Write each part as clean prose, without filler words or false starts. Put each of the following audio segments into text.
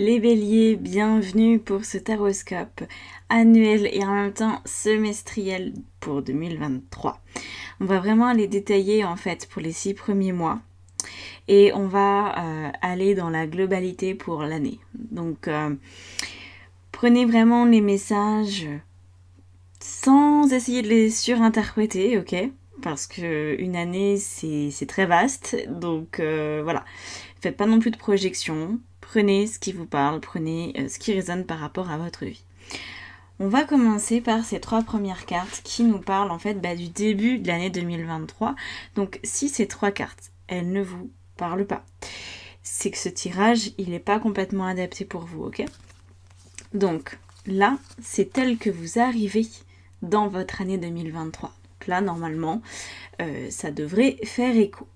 les béliers, bienvenue pour ce taroscope annuel et en même temps semestriel pour 2023. On va vraiment aller détailler en fait pour les 6 premiers mois et on va aller dans la globalité pour l'année. Donc prenez vraiment les messages sans essayer de les surinterpréter, ok ? Parce que une année c'est très vaste, donc voilà. Faites pas non plus de projection, prenez ce qui vous parle, prenez ce qui résonne par rapport à votre vie. On va commencer par ces 3 premières cartes qui nous parlent en fait du début de l'année 2023. Donc si ces 3 cartes, elles ne vous parlent pas, c'est que ce tirage, il n'est pas complètement adapté pour vous, ok ? Donc là, c'est tel que vous arrivez dans votre année 2023. Donc là, normalement, ça devrait faire écho.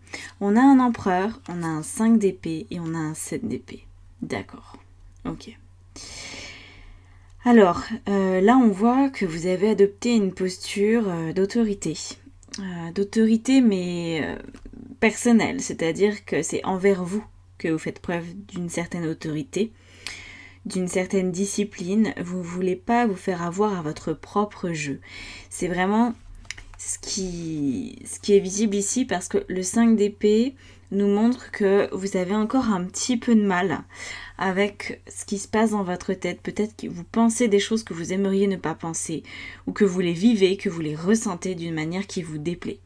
On a un empereur, on a un 5 d'épée et on a un 7 d'épée. D'accord. Ok. Alors, là on voit que vous avez adopté une posture d'autorité. D'autorité mais personnelle, c'est-à-dire que c'est envers vous que vous faites preuve d'une certaine autorité, d'une certaine discipline. Vous ne voulez pas vous faire avoir à votre propre jeu. C'est vraiment ce qui est visible ici parce que le 5 d'épée nous montre que vous avez encore un petit peu de mal avec ce qui se passe dans votre tête. Peut-être que vous pensez des choses que vous aimeriez ne pas penser ou que vous les vivez, que vous les ressentez d'une manière qui vous déplaît.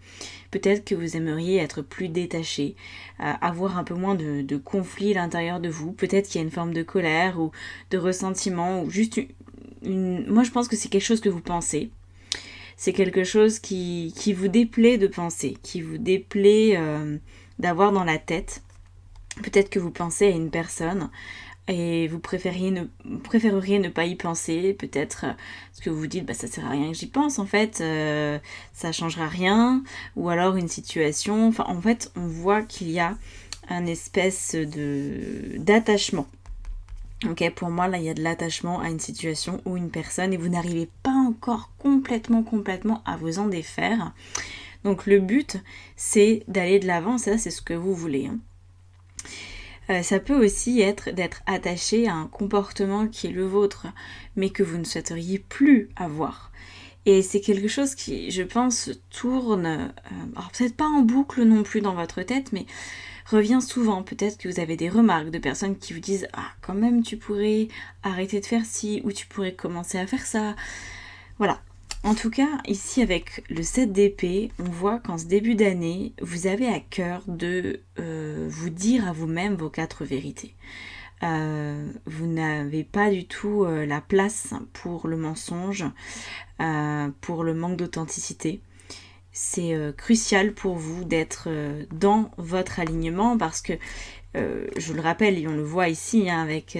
Peut-être que vous aimeriez être plus détaché, avoir un peu moins de conflit à l'intérieur de vous. Peut-être qu'il y a une forme de colère ou de ressentiment ou juste moi je pense que c'est quelque chose que vous pensez. C'est quelque chose qui vous déplaît de penser, qui vous déplaît d'avoir dans la tête. Peut-être que vous pensez à une personne et vous préféreriez ne pas y penser. Peut-être parce que vous vous dites ça sert à rien que j'y pense en fait, ça changera rien. Ou alors une situation, enfin en fait on voit qu'il y a un espèce d'attachement. Ok, pour moi là il y a de l'attachement à une situation ou une personne et vous n'arrivez pas encore complètement à vous en défaire. Donc le but c'est d'aller de l'avant, ça c'est ce que vous voulez. Ça peut aussi être d'être attaché à un comportement qui est le vôtre mais que vous ne souhaiteriez plus avoir. Et c'est quelque chose qui, je pense, tourne, alors peut-être pas en boucle non plus dans votre tête, mais revient souvent. Peut-être que vous avez des remarques de personnes qui vous disent « Ah, quand même, tu pourrais arrêter de faire ci, ou tu pourrais commencer à faire ça. » Voilà. En tout cas, ici, avec le 7 d'épée, on voit qu'en ce début d'année, vous avez à cœur de vous dire à vous-même vos 4 vérités. Vous n'avez pas du tout la place pour le mensonge, pour le manque d'authenticité. C'est crucial pour vous d'être dans votre alignement parce que, je le rappelle et on le voit ici avec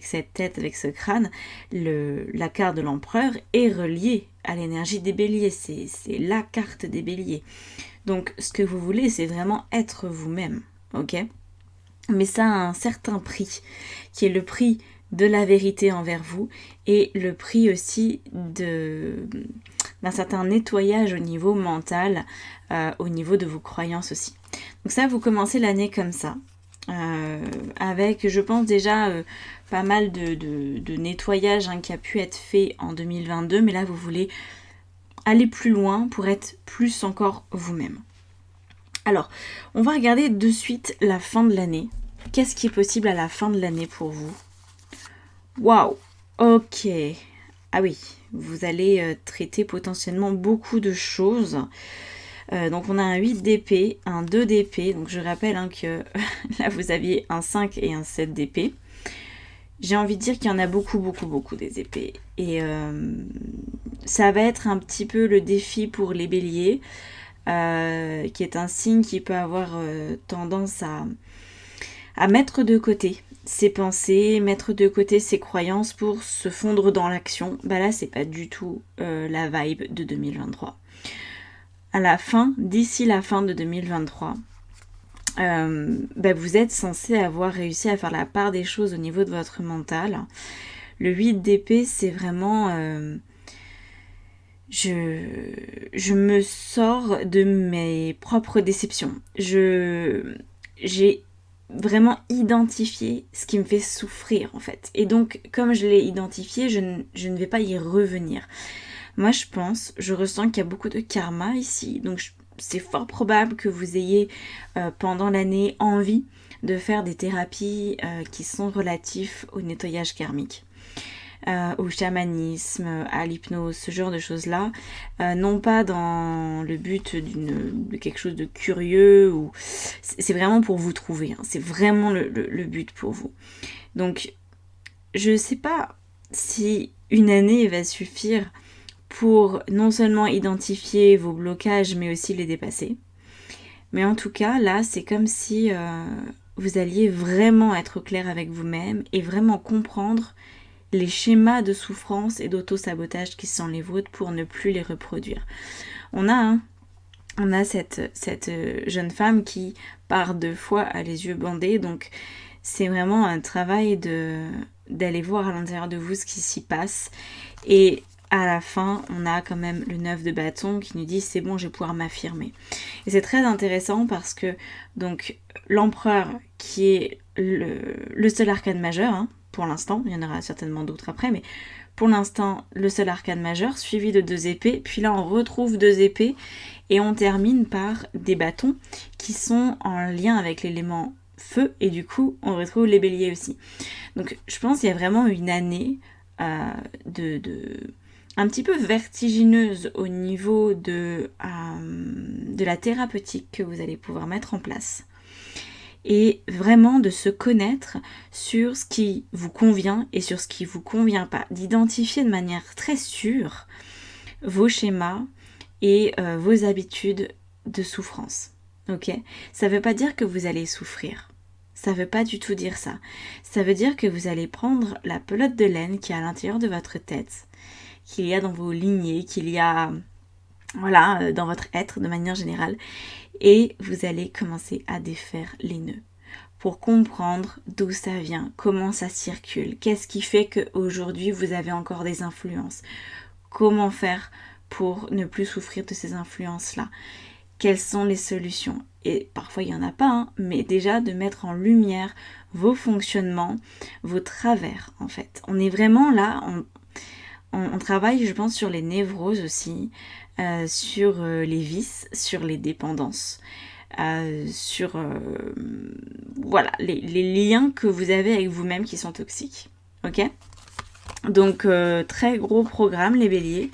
cette tête, avec ce crâne, la carte de l'empereur est reliée à l'énergie des béliers, c'est la carte des béliers. Donc ce que vous voulez c'est vraiment être vous-même, ok ? Mais ça a un certain prix, qui est le prix de la vérité envers vous et le prix aussi d'un certain nettoyage au niveau mental, au niveau de vos croyances aussi. Donc ça, vous commencez l'année comme ça, avec, je pense déjà, pas mal de nettoyage qui a pu être fait en 2022, mais là, vous voulez aller plus loin pour être plus encore vous-même. Alors, on va regarder de suite la fin de l'année. Qu'est-ce qui est possible à la fin de l'année pour vous ? Waouh, ok. Ah oui, vous allez traiter potentiellement beaucoup de choses. Donc on a un 8 d'épée, un 2 d'épée. Donc je rappelle que là vous aviez un 5 et un 7 d'épée. J'ai envie de dire qu'il y en a beaucoup des épées. Et ça va être un petit peu le défi pour les béliers. Qui est un signe qui peut avoir tendance à mettre de côté ses pensées, mettre de côté ses croyances pour se fondre dans l'action. Là, c'est pas du tout la vibe de 2023. D'ici la fin de 2023, vous êtes censé avoir réussi à faire la part des choses au niveau de votre mental. Le 8 d'épée, c'est vraiment... Je me sors de mes propres déceptions. J'ai vraiment identifier ce qui me fait souffrir en fait. Et donc, comme je l'ai identifié, je ne vais pas y revenir. Moi, je ressens qu'il y a beaucoup de karma ici. Donc, c'est fort probable que vous ayez pendant l'année envie de faire des thérapies qui sont relatives au nettoyage karmique. Au chamanisme, à l'hypnose, ce genre de choses-là, non pas dans le but de quelque chose de curieux, ou c'est vraiment pour vous trouver, hein, c'est vraiment le but pour vous. Donc, je ne sais pas si une année va suffire pour non seulement identifier vos blocages, mais aussi les dépasser. Mais en tout cas, là, c'est comme si vous alliez vraiment être au clair avec vous-même et vraiment comprendre les schémas de souffrance et d'auto-sabotage qui sont les vôtres pour ne plus les reproduire. On a cette jeune femme qui, par 2 fois, a les yeux bandés, donc c'est vraiment un travail d'aller voir à l'intérieur de vous ce qui s'y passe. Et à la fin, on a quand même le 9 de bâton qui nous dit c'est bon, je vais pouvoir m'affirmer. Et c'est très intéressant parce que donc l'empereur qui est le seul arcane majeur, hein, pour l'instant, il y en aura certainement d'autres après, mais pour l'instant, le seul arcane majeur, suivi de 2 épées, puis là on retrouve 2 épées, et on termine par des bâtons qui sont en lien avec l'élément feu, et du coup on retrouve les béliers aussi. Donc je pense qu'il y a vraiment une année un petit peu vertigineuse au niveau de la thérapeutique que vous allez pouvoir mettre en place. Et vraiment de se connaître sur ce qui vous convient et sur ce qui ne vous convient pas. D'identifier de manière très sûre vos schémas et vos habitudes de souffrance. Ok ? Ça ne veut pas dire que vous allez souffrir. Ça ne veut pas du tout dire ça. Ça veut dire que vous allez prendre la pelote de laine qui est à l'intérieur de votre tête, qu'il y a dans vos lignées, qu'il y a dans votre être de manière générale, et vous allez commencer à défaire les nœuds pour comprendre d'où ça vient, comment ça circule, qu'est-ce qui fait qu'aujourd'hui vous avez encore des influences, comment faire pour ne plus souffrir de ces influences-là, quelles sont les solutions. Et parfois il n'y en a pas, hein, mais déjà de mettre en lumière vos fonctionnements, vos travers en fait. On est vraiment là, on travaille je pense sur les névroses aussi, sur les vices, sur les dépendances, sur les liens que vous avez avec vous-même qui sont toxiques. Ok ? Donc très gros programme les béliers.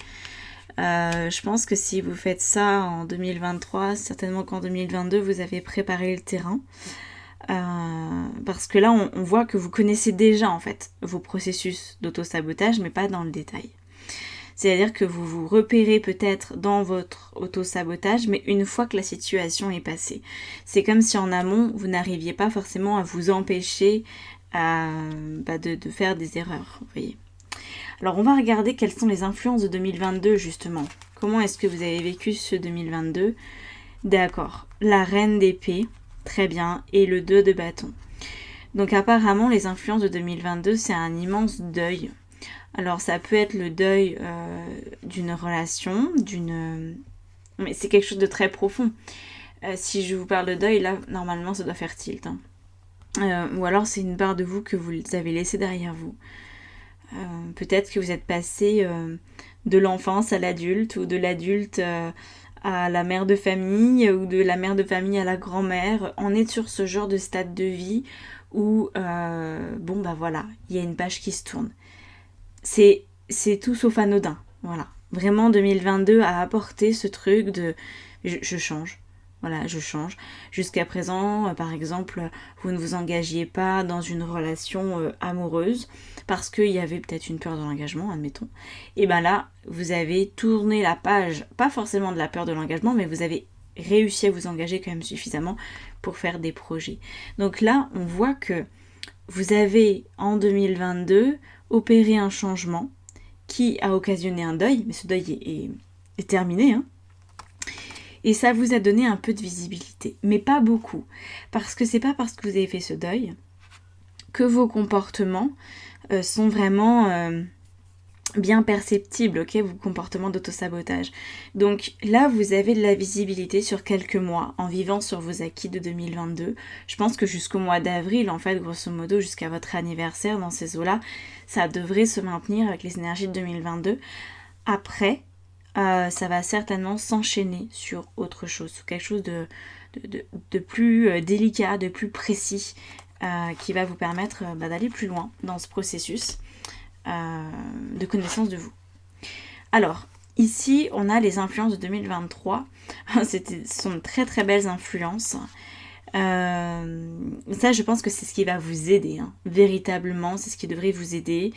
Je pense que si vous faites ça en 2023, certainement qu'en 2022 vous avez préparé le terrain. Parce que là on voit que vous connaissez déjà en fait vos processus d'auto-sabotage, mais pas dans le détail. C'est-à-dire que vous vous repérez peut-être dans votre auto-sabotage, mais une fois que la situation est passée. C'est comme si en amont, vous n'arriviez pas forcément à vous empêcher de faire des erreurs, vous voyez. Alors on va regarder quelles sont les influences de 2022 justement. Comment est-ce que vous avez vécu ce 2022 ? D'accord, la reine d'épée, très bien, et le 2 de bâton. Donc apparemment les influences de 2022 c'est un immense deuil. Alors ça peut être le deuil d'une relation, mais c'est quelque chose de très profond. Si je vous parle de deuil, là normalement ça doit faire tilt. Hein. Ou alors c'est une part de vous que vous avez laissée derrière vous. Peut-être que vous êtes passé de l'enfance à l'adulte, ou de l'adulte à la mère de famille, ou de la mère de famille à la grand-mère. On est sur ce genre de stade de vie où, il y a une page qui se tourne. C'est tout sauf anodin, voilà. Vraiment 2022 a apporté ce truc de je change. Voilà, je change. Jusqu'à présent, par exemple, vous ne vous engagiez pas dans une relation amoureuse parce qu'il y avait peut-être une peur de l'engagement, admettons. Et bien là, vous avez tourné la page, pas forcément de la peur de l'engagement, mais vous avez réussi à vous engager quand même suffisamment pour faire des projets. Donc là, on voit que vous avez en 2022 opéré un changement qui a occasionné un deuil, mais ce deuil est terminé, hein. Et ça vous a donné un peu de visibilité, mais pas beaucoup, parce que c'est pas parce que vous avez fait ce deuil que vos comportements sont vraiment bien perceptible, ok, vos comportements d'autosabotage. Donc là, vous avez de la visibilité sur quelques mois en vivant sur vos acquis de 2022. Je pense que jusqu'au mois d'avril, en fait, grosso modo, jusqu'à votre anniversaire dans ces eaux-là, ça devrait se maintenir avec les énergies de 2022. Après, ça va certainement s'enchaîner sur autre chose, sur quelque chose de plus délicat, de plus précis, qui va vous permettre d'aller plus loin dans ce processus de connaissance de vous. Alors, ici, on a les influences de 2023. Ce sont de très très belles influences. Ça, je pense que c'est ce qui va vous aider, hein. Véritablement, c'est ce qui devrait vous aider.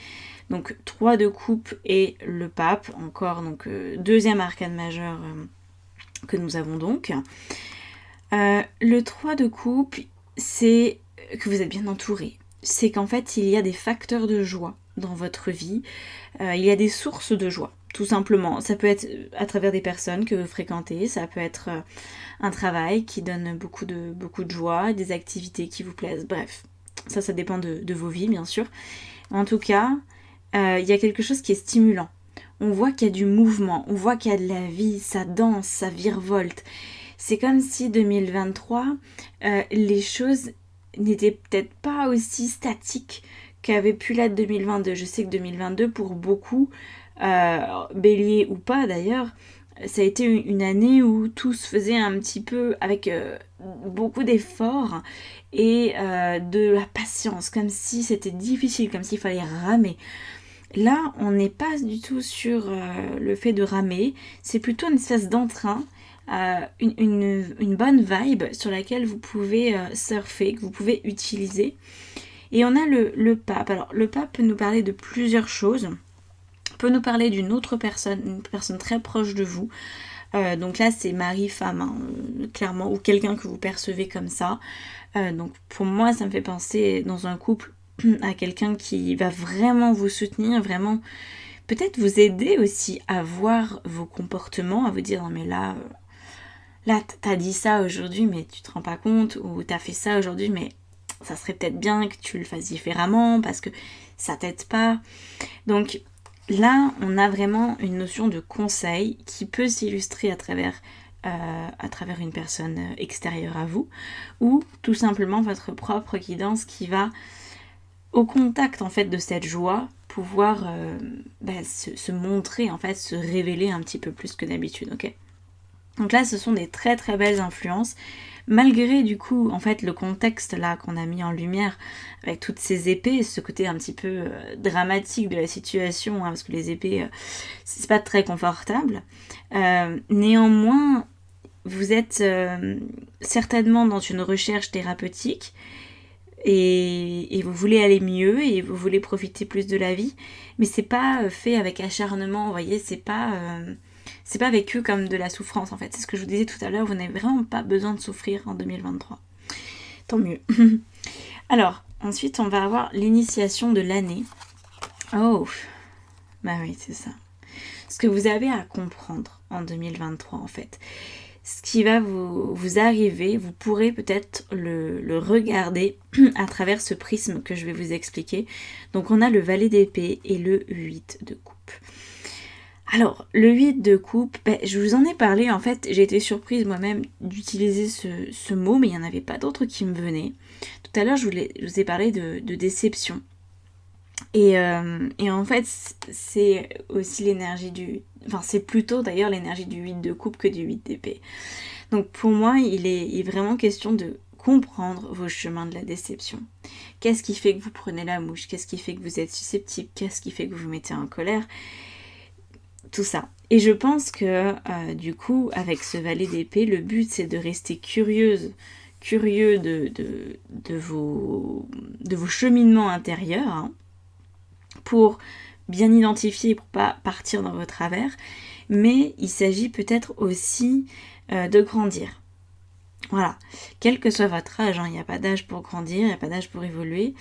Donc, 3 de coupe et le pape, encore, donc deuxième arcane majeur que nous avons donc. Le 3 de coupe, c'est que vous êtes bien entouré. C'est qu'en fait, il y a des facteurs de joie dans votre vie. Il y a des sources de joie, tout simplement. Ça peut être à travers des personnes que vous fréquentez, ça peut être un travail qui donne beaucoup de joie, des activités qui vous plaisent, bref. Ça dépend de vos vies, bien sûr. En tout cas, il y a quelque chose qui est stimulant. On voit qu'il y a du mouvement, on voit qu'il y a de la vie, ça danse, ça virevolte. C'est comme si 2023, les choses n'étaient peut-être pas aussi statiques qu'avait pu l'être 2022. Je sais que 2022, pour beaucoup, bélier ou pas d'ailleurs, ça a été une année où tout se faisait un petit peu avec beaucoup d'efforts et de la patience, comme si c'était difficile, comme s'il fallait ramer. Là, on n'est pas du tout sur le fait de ramer, c'est plutôt une espèce d'entrain, une bonne vibe sur laquelle vous pouvez surfer, que vous pouvez utiliser. Et on a le pape. Alors, le pape peut nous parler de plusieurs choses. Peut nous parler d'une autre personne, une personne très proche de vous. Donc là, c'est mari-femme, hein, clairement, ou quelqu'un que vous percevez comme ça. Donc pour moi, ça me fait penser dans un couple à quelqu'un qui va vraiment vous soutenir, vraiment peut-être vous aider aussi à voir vos comportements, à vous dire non mais là t'as dit ça aujourd'hui mais tu te rends pas compte, ou t'as fait ça aujourd'hui mais ça serait peut-être bien que tu le fasses différemment parce que ça t'aide pas. Donc là, on a vraiment une notion de conseil qui peut s'illustrer à travers une personne extérieure à vous, ou tout simplement votre propre guidance qui va, au contact en fait de cette joie, pouvoir se montrer, en fait, se révéler un petit peu plus que d'habitude, ok ? Donc là, ce sont des très très belles influences, malgré du coup, en fait, le contexte là qu'on a mis en lumière avec toutes ces épées, ce côté un petit peu dramatique de la situation, hein, parce que les épées, c'est pas très confortable. Néanmoins, vous êtes certainement dans une recherche thérapeutique et vous voulez aller mieux et vous voulez profiter plus de la vie, mais c'est pas fait avec acharnement, vous voyez, c'est pas vécu comme de la souffrance en fait. C'est ce que je vous disais tout à l'heure, vous n'avez vraiment pas besoin de souffrir en 2023. Tant mieux. Alors, ensuite on va avoir l'initiation de l'année. Oh, bah oui, c'est ça. Ce que vous avez à comprendre en 2023 en fait. Ce qui va vous arriver, vous pourrez peut-être le regarder à travers ce prisme que je vais vous expliquer. Donc on a le valet d'épée et le 8 de coupe. Alors, le 8 de coupe, je vous en ai parlé, en fait, j'ai été surprise moi-même d'utiliser ce mot, mais il n'y en avait pas d'autres qui me venaient. Tout à l'heure, je vous ai parlé de déception. Et en fait, c'est aussi l'énergie c'est plutôt d'ailleurs l'énergie du 8 de coupe que du 8 d'épée. Donc pour moi, il est vraiment question de comprendre vos chemins de la déception. Qu'est-ce qui fait que vous prenez la mouche ? Qu'est-ce qui fait que vous êtes susceptible ? Qu'est-ce qui fait que vous vous mettez en colère ? Tout ça. Et je pense que du coup, avec ce valet d'épée, le but c'est de rester curieux de vos cheminements intérieurs, hein, pour bien identifier, pour pas partir dans vos travers, mais il s'agit peut-être aussi de grandir. Voilà, quel que soit votre âge, hein, il n'y a pas d'âge pour grandir, il n'y a pas d'âge pour évoluer,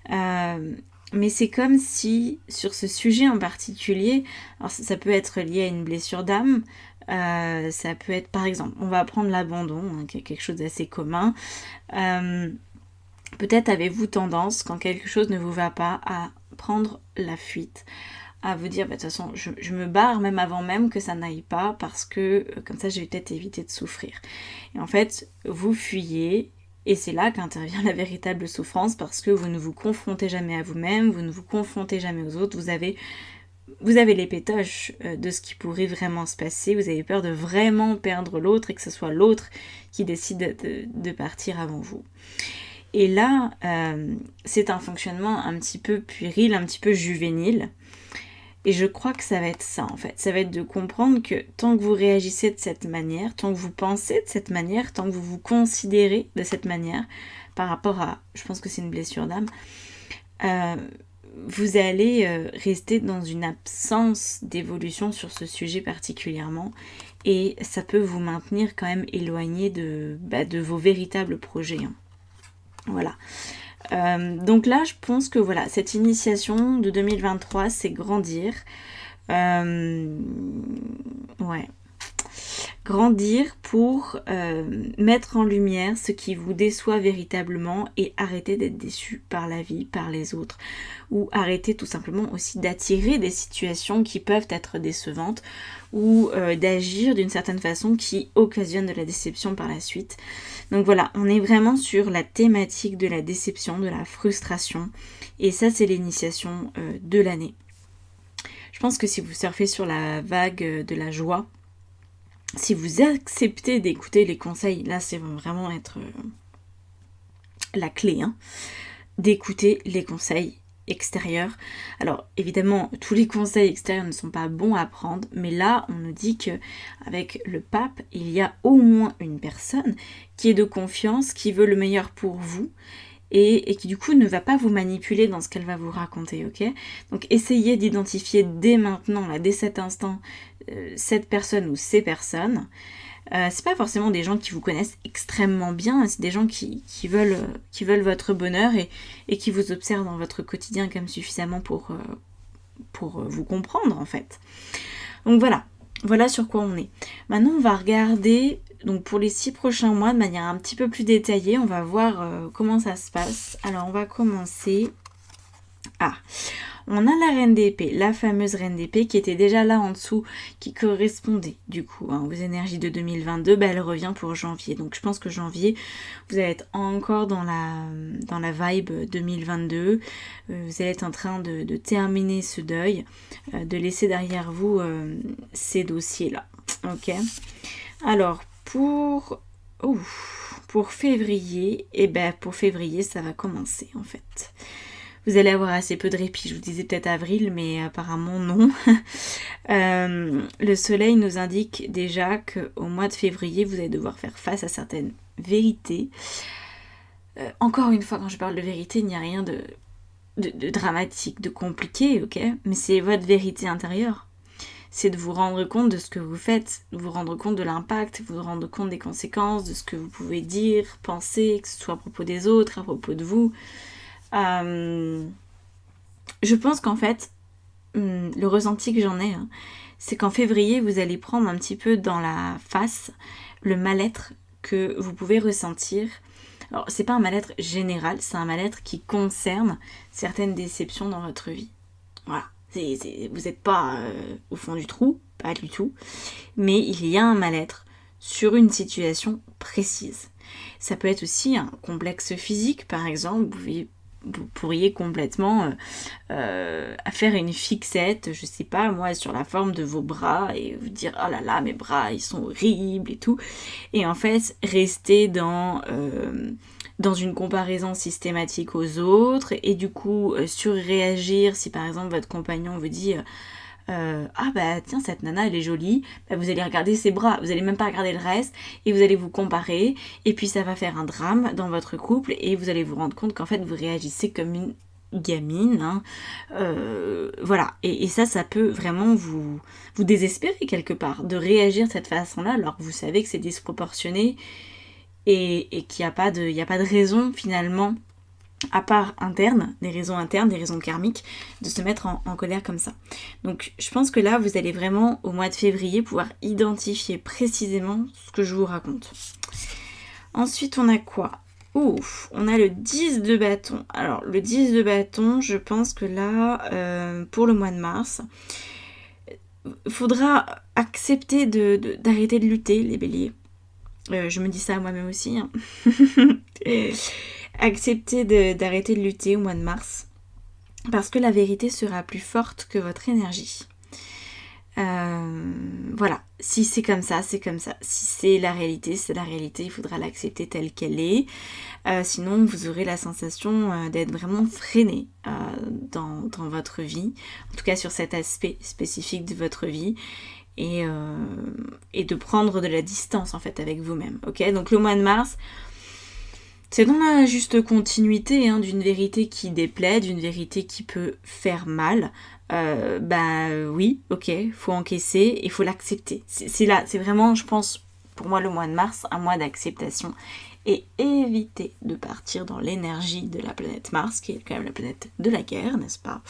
mais c'est comme si, sur ce sujet en particulier, alors ça peut être lié à une blessure d'âme, ça peut être, par exemple, on va prendre l'abandon, hein, qui est quelque chose d'assez commun. Peut-être avez-vous tendance, quand quelque chose ne vous va pas, à prendre la fuite, à vous dire, de toute façon, je me barre même avant même que ça n'aille pas, parce que comme ça, je vais peut-être éviter de souffrir. Et en fait, vous fuyez, et c'est là qu'intervient la véritable souffrance, parce que vous ne vous confrontez jamais à vous-même, vous ne vous confrontez jamais aux autres, vous avez les pétoches de ce qui pourrait vraiment se passer, vous avez peur de vraiment perdre l'autre et que ce soit l'autre qui décide de partir avant vous. Et là, c'est un fonctionnement un petit peu puéril, un petit peu juvénile. Et je crois que ça va être ça en fait. Ça va être de comprendre que tant que vous réagissez de cette manière, tant que vous pensez de cette manière, tant que vous vous considérez de cette manière, par rapport à, je pense que c'est une blessure d'âme, vous allez rester dans une absence d'évolution sur ce sujet particulièrement. Et ça peut vous maintenir quand même éloigné de vos véritables projets. Hein. Voilà. Donc là, je pense que voilà, cette initiation de 2023, c'est grandir. Ouais. Grandir pour mettre en lumière ce qui vous déçoit véritablement et arrêter d'être déçu par la vie, par les autres. Ou arrêter tout simplement aussi d'attirer des situations qui peuvent être décevantes ou d'agir d'une certaine façon qui occasionne de la déception par la suite. Donc voilà, on est vraiment sur la thématique de la déception, de la frustration. Et ça, c'est l'initiation de l'année. Je pense que si vous surfez sur la vague de la joie, si vous acceptez d'écouter les conseils, là c'est vraiment être la clé, hein, d'écouter les conseils extérieurs. Alors évidemment, tous les conseils extérieurs ne sont pas bons à prendre, mais là on nous dit que avec le pape, il y a au moins une personne qui est de confiance, qui veut le meilleur pour vous, et qui du coup ne va pas vous manipuler dans ce qu'elle va vous raconter, ok ? Donc essayez d'identifier dès maintenant, là, dès cet instant, cette personne ou ces personnes. C'est pas forcément des gens qui vous connaissent extrêmement bien, c'est des gens qui veulent votre bonheur et qui vous observent dans votre quotidien comme suffisamment pour vous comprendre en fait. Donc voilà sur quoi on est. Maintenant on va regarder donc pour les 6 prochains mois de manière un petit peu plus détaillée, on va voir comment ça se passe. Alors on va commencer. On a la reine d'épée, la fameuse reine d'épée qui était déjà là en dessous, qui correspondait du coup aux énergies de 2022, elle revient pour janvier. Donc je pense que janvier, vous allez être encore dans la vibe 2022, vous allez être en train de terminer ce deuil, de laisser derrière vous ces dossiers-là. Ok. Alors pour février, pour février ça va commencer en fait. Vous allez avoir assez peu de répit, je vous disais peut-être avril, mais apparemment non. Le soleil nous indique déjà qu'au mois de février, vous allez devoir faire face à certaines vérités. Encore une fois, quand je parle de vérité, il n'y a rien de dramatique, de compliqué, ok ? Mais c'est votre vérité intérieure. C'est de vous rendre compte de ce que vous faites, de vous rendre compte de l'impact, de vous rendre compte des conséquences, de ce que vous pouvez dire, penser, que ce soit à propos des autres, à propos de vous. Je pense qu'en fait, le ressenti que j'en ai, c'est qu'en février, vous allez prendre un petit peu dans la face le mal-être que vous pouvez ressentir. Alors, c'est pas un mal-être général, c'est un mal-être qui concerne certaines déceptions dans votre vie. Voilà. Vous n'êtes pas au fond du trou, pas du tout, mais il y a un mal-être sur une situation précise. Ça peut être aussi un complexe physique, par exemple, vous pourriez complètement faire une fixette, je sais pas moi, sur la forme de vos bras et vous dire oh là là mes bras ils sont horribles et tout, et en fait rester dans une comparaison systématique aux autres et du coup surréagir si par exemple votre compagnon vous dit ah bah tiens cette nana elle est jolie, vous allez regarder ses bras, vous allez même pas regarder le reste et vous allez vous comparer et puis ça va faire un drame dans votre couple et vous allez vous rendre compte qu'en fait vous réagissez comme une gamine, hein. Voilà, et ça peut vraiment vous désespérer quelque part de réagir de cette façon-là alors que vous savez que c'est disproportionné et qu'il n'y a pas de raison finalement à part interne, des raisons internes, des raisons karmiques, de se mettre en colère comme ça. Donc je pense que là, vous allez vraiment, au mois de février, pouvoir identifier précisément ce que je vous raconte. Ensuite, on a quoi ? Ouf, on a le 10 de bâton. Alors, le 10 de bâton, je pense que là, pour le mois de mars, il faudra accepter d'arrêter de lutter, les béliers. Je me dis ça à moi-même aussi. Hein. Accepter d'arrêter de lutter au mois de mars. Parce que la vérité sera plus forte que votre énergie. Voilà, si c'est comme ça, c'est comme ça. Si c'est la réalité, c'est la réalité, il faudra l'accepter telle qu'elle est. Sinon, vous aurez la sensation d'être vraiment freiné dans votre vie, en tout cas sur cet aspect spécifique de votre vie, et de prendre de la distance en fait avec vous-même. Ok, donc le mois de mars, c'est dans la juste continuité d'une vérité qui déplaît, d'une vérité qui peut faire mal. Oui, ok, faut encaisser et faut l'accepter. C'est là, c'est vraiment, je pense, pour moi le mois de mars, un mois d'acceptation. Et éviter de partir dans l'énergie de la planète Mars, qui est quand même la planète de la guerre, n'est-ce pas?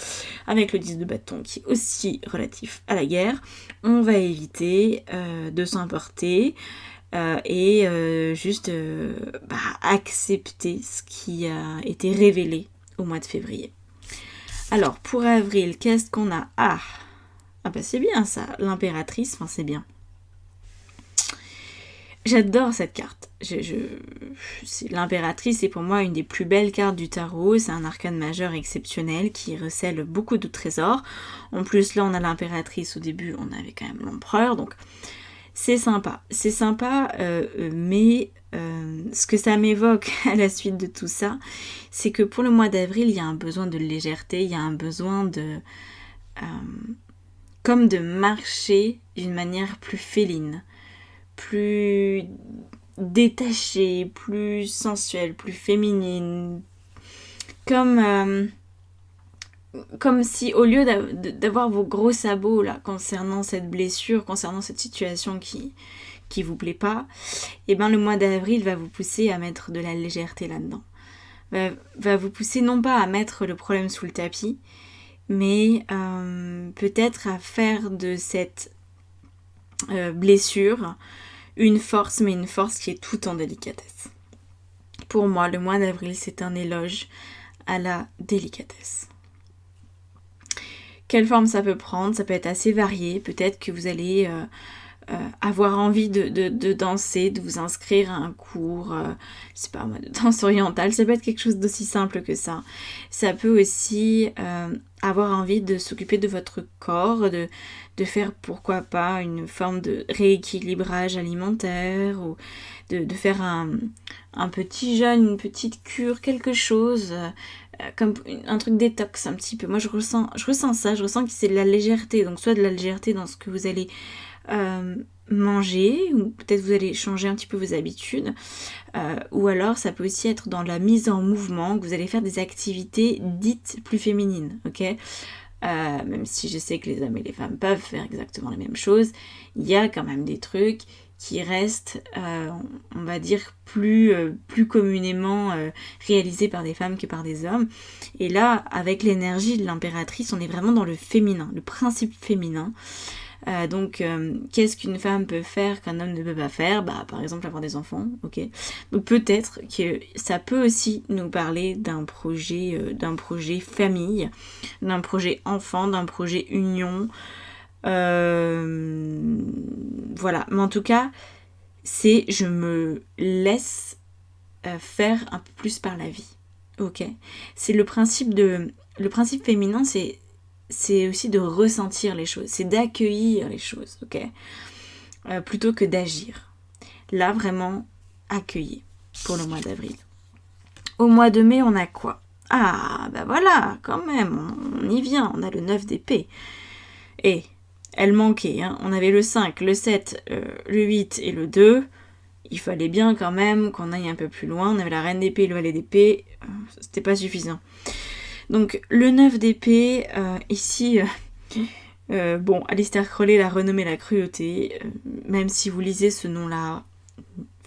Avec le 10 de bâton qui est aussi relatif à la guerre, on va éviter de s'emporter et juste accepter ce qui a été révélé au mois de février. Alors, pour avril, qu'est-ce qu'on a? Ah bah c'est bien ça, l'impératrice, enfin c'est bien. J'adore cette carte. L'impératrice est pour moi une des plus belles cartes du tarot. C'est un arcane majeur exceptionnel qui recèle beaucoup de trésors. En plus, là, on a l'impératrice au début, on avait quand même l'empereur. Donc, c'est sympa. C'est sympa, mais ce que ça m'évoque à la suite de tout ça, c'est que pour le mois d'avril, il y a un besoin de légèreté, il y a un besoin de... comme de marcher d'une manière plus féline, plus détachée, plus sensuelle, plus féminine. Comme si au lieu d'avoir vos gros sabots là concernant cette blessure, concernant cette situation qui vous plaît pas, et ben le mois d'avril va vous pousser à mettre de la légèreté là-dedans. Va vous pousser non pas à mettre le problème sous le tapis, mais peut-être à faire de cette blessure une force, mais une force qui est tout en délicatesse. Pour moi, le mois d'avril, c'est un éloge à la délicatesse. Quelle forme ça peut prendre? Ça peut être assez varié. Peut-être que vous allez avoir envie de danser, de vous inscrire à un cours, je sais pas moi, de danse orientale. Ça peut être quelque chose d'aussi simple que ça. Ça peut aussi avoir envie de s'occuper de votre corps, de faire pourquoi pas une forme de rééquilibrage alimentaire ou de faire un petit jeûne, une petite cure, quelque chose comme un truc détox un petit peu. Moi je ressens ça, je ressens que c'est de la légèreté, donc soit de la légèreté dans ce que vous allez manger, ou peut-être vous allez changer un petit peu vos habitudes, ou alors ça peut aussi être dans la mise en mouvement, que vous allez faire des activités dites plus féminines, ok? Même si je sais que les hommes et les femmes peuvent faire exactement la même chose, il y a quand même des trucs qui restent, on va dire, plus communément réalisés par des femmes que par des hommes. Et là, avec l'énergie de l'impératrice, on est vraiment dans le féminin, le principe féminin. Donc, qu'est-ce qu'une femme peut faire qu'un homme ne peut pas faire? Par exemple, avoir des enfants, ok. Donc peut-être que ça peut aussi nous parler d'un projet famille, d'un projet enfant, d'un projet union. Voilà. Mais en tout cas, c'est je me laisse faire un peu plus par la vie, ok. C'est le principe féminin, c'est aussi de ressentir les choses, c'est d'accueillir les choses, ok, plutôt que d'agir. Là, vraiment, accueillir pour le mois d'avril. Au mois de mai, on a quoi? Ah, voilà, quand même, on y vient, on a le 9 d'épée. Et elle manquait, on avait le 5, le 7, le 8 et le 2. Il fallait bien quand même qu'on aille un peu plus loin. On avait la reine d'épée et le valet d'épée, c'était pas suffisant. Donc le 9 d'épée, ici, Aleister Crowley l'a renommé la cruauté. Même si vous lisez ce nom-là,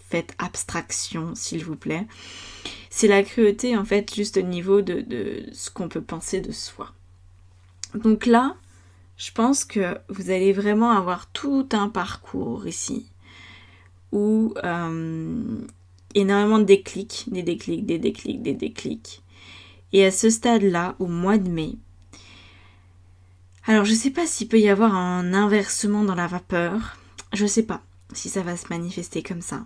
faites abstraction, s'il vous plaît. C'est la cruauté, en fait, juste au niveau de ce qu'on peut penser de soi. Donc là, je pense que vous allez vraiment avoir tout un parcours ici, où énormément de déclics, des déclics. Et à ce stade-là, au mois de mai, alors je sais pas s'il peut y avoir un inversement dans la vapeur, je sais pas si ça va se manifester comme ça.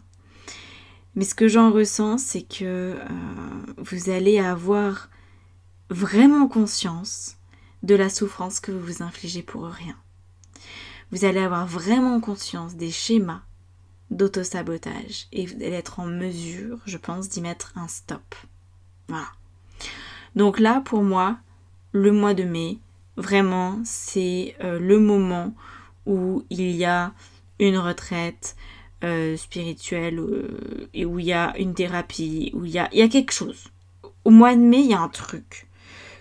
Mais ce que j'en ressens, c'est que vous allez avoir vraiment conscience de la souffrance que vous vous infligez pour rien. Vous allez avoir vraiment conscience des schémas d'autosabotage et vous allez être en mesure, je pense, d'y mettre un stop. Voilà. Donc là, pour moi, le mois de mai, vraiment, c'est le moment où il y a une retraite spirituelle et où il y a une thérapie, où il y a quelque chose. Au mois de mai, il y a un truc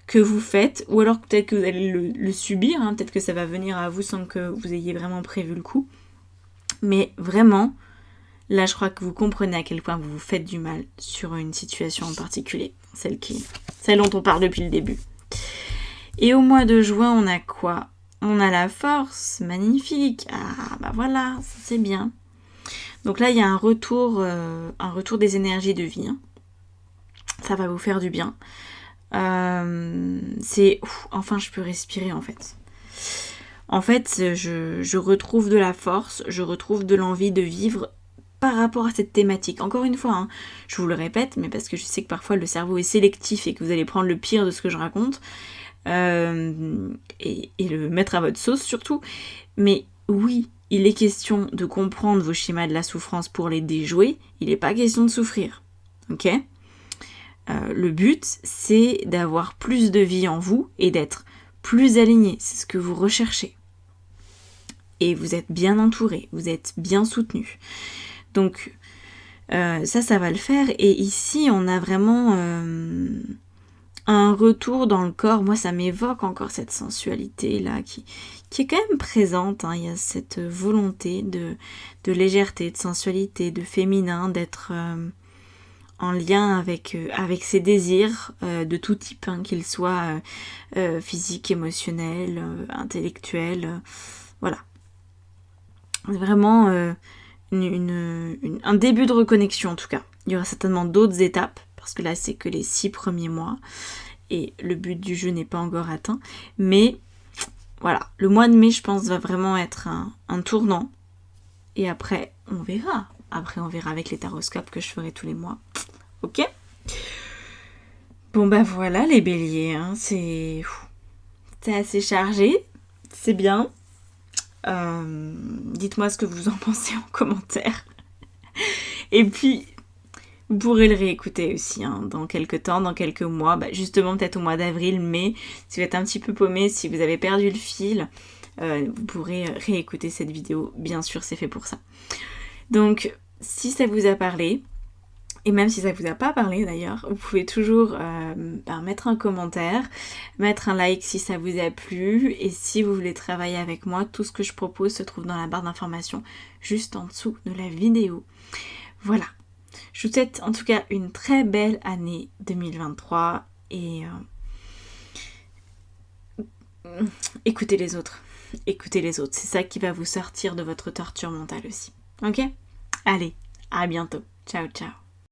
que vous faites, ou alors peut-être que vous allez le subir, hein, peut-être que ça va venir à vous sans que vous ayez vraiment prévu le coup. Mais vraiment, là je crois que vous comprenez à quel point vous vous faites du mal sur une situation en particulier, celle dont on parle depuis le début. Et au mois de juin, on a quoi ? On a la force, magnifique. Ah bah voilà, ça c'est bien. Donc là, il y a un retour des énergies de vie. Hein. Ça va vous faire du bien. Enfin, je peux respirer en fait. En fait, je retrouve de la force, je retrouve de l'envie de vivre par rapport à cette thématique. Encore une fois, hein, je vous le répète, mais parce que je sais que parfois le cerveau est sélectif et que vous allez prendre le pire de ce que je raconte et le mettre à votre sauce surtout. Mais oui, il est question de comprendre vos schémas de la souffrance pour les déjouer. Il n'est pas question de souffrir. Ok ? Le but, c'est d'avoir plus de vie en vous et d'être plus aligné. C'est ce que vous recherchez. Et vous êtes bien entouré, vous êtes bien soutenu. Donc, ça va le faire. Et ici, on a vraiment un retour dans le corps. Moi, ça m'évoque encore cette sensualité-là qui est quand même présente. Hein. Il y a cette volonté de légèreté, de sensualité, de féminin, d'être en lien avec ses désirs de tout type, hein, qu'ils soient physiques, émotionnels, intellectuels. Voilà. Vraiment un début de reconnexion en tout cas. Il y aura certainement d'autres étapes, parce que là c'est que les 6 premiers mois, et le but du jeu n'est pas encore atteint. Mais voilà, le mois de mai je pense va vraiment être un tournant. Et après on verra. Après on verra avec les taroscopes que je ferai tous les mois. Ok ? Bon bah voilà les béliers, hein, c'est assez chargé, c'est bien. Dites-moi ce que vous en pensez en commentaire. Et puis, vous pourrez le réécouter aussi hein, dans quelques temps, dans quelques mois. Bah, justement, peut-être au mois d'avril, mai. Si vous êtes un petit peu paumé, si vous avez perdu le fil, vous pourrez réécouter cette vidéo. Bien sûr, c'est fait pour ça. Donc, si ça vous a parlé, et même si ça vous a pas parlé d'ailleurs, vous pouvez toujours mettre un commentaire, mettre un like si ça vous a plu, et si vous voulez travailler avec moi, tout ce que je propose se trouve dans la barre d'informations juste en dessous de la vidéo. Voilà. Je vous souhaite en tout cas une très belle année 2023 et écoutez les autres. Écoutez les autres, c'est ça qui va vous sortir de votre torture mentale aussi. Ok ? Allez, à bientôt. Ciao, ciao.